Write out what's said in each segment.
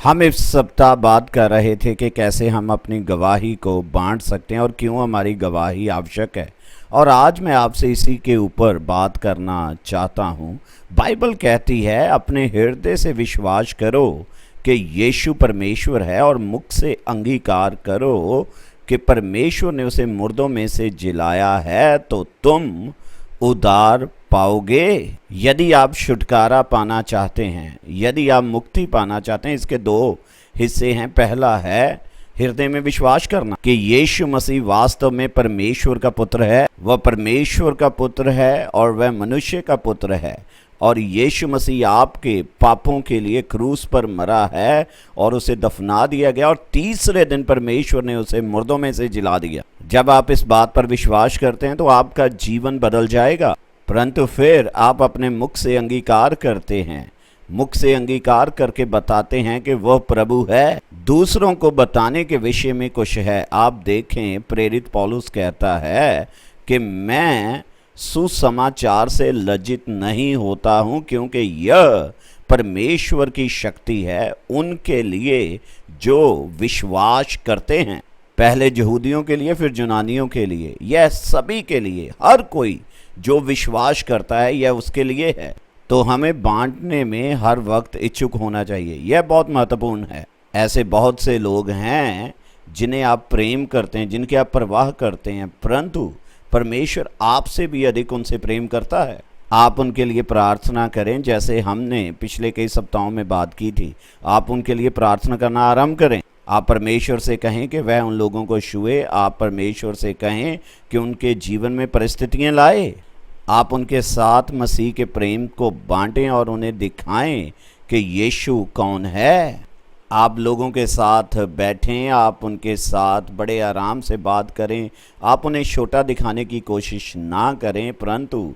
हम इस सप्ताह बात कर रहे थे कि कैसे हम अपनी गवाही को बांट सकते हैं और क्यों हमारी गवाही आवश्यक है। और आज मैं आपसे इसी के ऊपर बात करना चाहता हूँ। बाइबल कहती है अपने हृदय से विश्वास करो कि यीशु परमेश्वर है और मुख से अंगीकार करो कि परमेश्वर ने उसे मुर्दों में से जिलाया है तो तुम उद्धार पाओगे। यदि आप छुटकारा पाना चाहते हैं, यदि आप मुक्ति पाना चाहते हैं, इसके दो हिस्से हैं। पहला है हृदय में विश्वास करना कि यीशु मसीह वास्तव में परमेश्वर का पुत्र है, वह परमेश्वर का पुत्र है और वह मनुष्य का पुत्र है। और यीशु मसीह आपके पापों के लिए क्रूस पर मरा है और उसे दफना दिया गया और तीसरे दिन परमेश्वर ने उसे मुर्दों में से जिला दिया। जब आप इस बात पर विश्वास करते हैं तो आपका जीवन बदल जाएगा। परंतु फिर आप अपने मुख से अंगीकार करते हैं, मुख से अंगीकार करके बताते हैं कि वह प्रभु है। दूसरों को बताने के विषय में कुछ है। आप देखें, प्रेरित पौलुस कहता है कि मैं सुसमाचार से लज्जित नहीं होता हूं, क्योंकि यह परमेश्वर की शक्ति है उनके लिए जो विश्वास करते हैं। पहले यहूदियों के लिए, फिर यूनानियों के लिए, यह सभी के लिए, हर कोई जो विश्वास करता है यह उसके लिए है। तो हमें बांटने में हर वक्त इच्छुक होना चाहिए, यह बहुत महत्वपूर्ण है। ऐसे बहुत से लोग हैं जिन्हें आप प्रेम करते हैं, जिनकी आप परवाह करते हैं, परंतु परमेश्वर आपसे भी अधिक उनसे प्रेम करता है। आप उनके लिए प्रार्थना करें, जैसे हमने पिछले कई सप्ताहों में बात की थी। आप उनके लिए प्रार्थना करना आरंभ करें। आप परमेश्वर से कहें कि वह उन लोगों को छुए। आप परमेश्वर से कहें कि उनके जीवन में परिस्थितियां लाए। आप उनके साथ मसीह के प्रेम को बांटें और उन्हें दिखाएं कि यीशु कौन है। आप लोगों के साथ बैठें, आप उनके साथ बड़े आराम से बात करें। आप उन्हें छोटा दिखाने की कोशिश ना करें, परंतु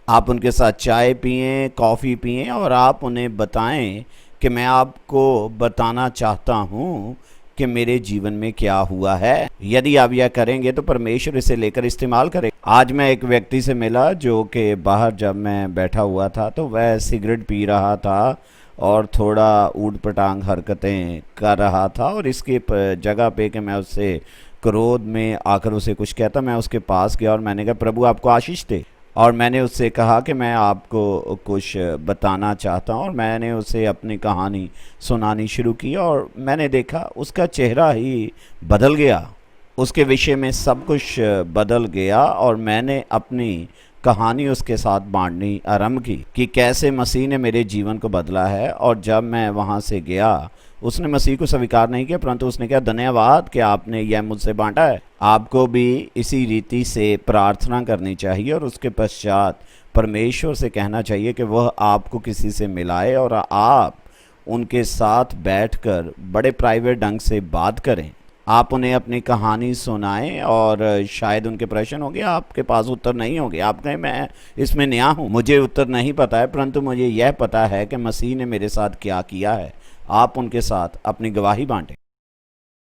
आप उनके साथ चाय पिएं, कॉफ़ी पिएं और आप उन्हें बताएं कि मैं आपको बताना चाहता हूँ कि मेरे जीवन में क्या हुआ है। यदि आप यह करेंगे तो परमेश्वर इसे लेकर इस्तेमाल करें। आज मैं एक व्यक्ति से मिला जो कि बाहर जब मैं बैठा हुआ था तो वह सिगरेट पी रहा था और थोड़ा ऊट पटांग हरकतें कर रहा था। और इसके जगह पे कि मैं उससे क्रोध में आकर उसे कुछ कहता, मैं उसके पास गया और मैंने कहा, प्रभु आपको आशीष दे। और मैंने उससे कहा कि मैं आपको कुछ बताना चाहता हूँ। और मैंने उसे अपनी कहानी सुनानी शुरू की और मैंने देखा उसका चेहरा ही बदल गया, उसके विषय में सब कुछ बदल गया। और मैंने अपनी कहानी उसके साथ बांटनी आरंभ की कि कैसे मसीह ने मेरे जीवन को बदला है। और जब मैं वहाँ से गया, उसने मसीह को स्वीकार नहीं किया, परंतु उसने कहा, धन्यवाद कि आपने यह मुझसे बांटा है। आपको भी इसी रीति से प्रार्थना करनी चाहिए और उसके पश्चात परमेश्वर से कहना चाहिए कि वह आपको किसी से मिलाए और आप उनके साथ बैठकर बड़े प्राइवेट ढंग से बात करें। आप उन्हें अपनी कहानी सुनाएं और शायद उनके प्रश्न होंगे, आपके पास उत्तर नहीं होंगे। आप कहें, मैं इसमें नया हूँ, मुझे उत्तर नहीं पता है, परंतु मुझे यह पता है कि मसीह ने मेरे साथ क्या किया है। आप उनके साथ अपनी गवाही बांटें।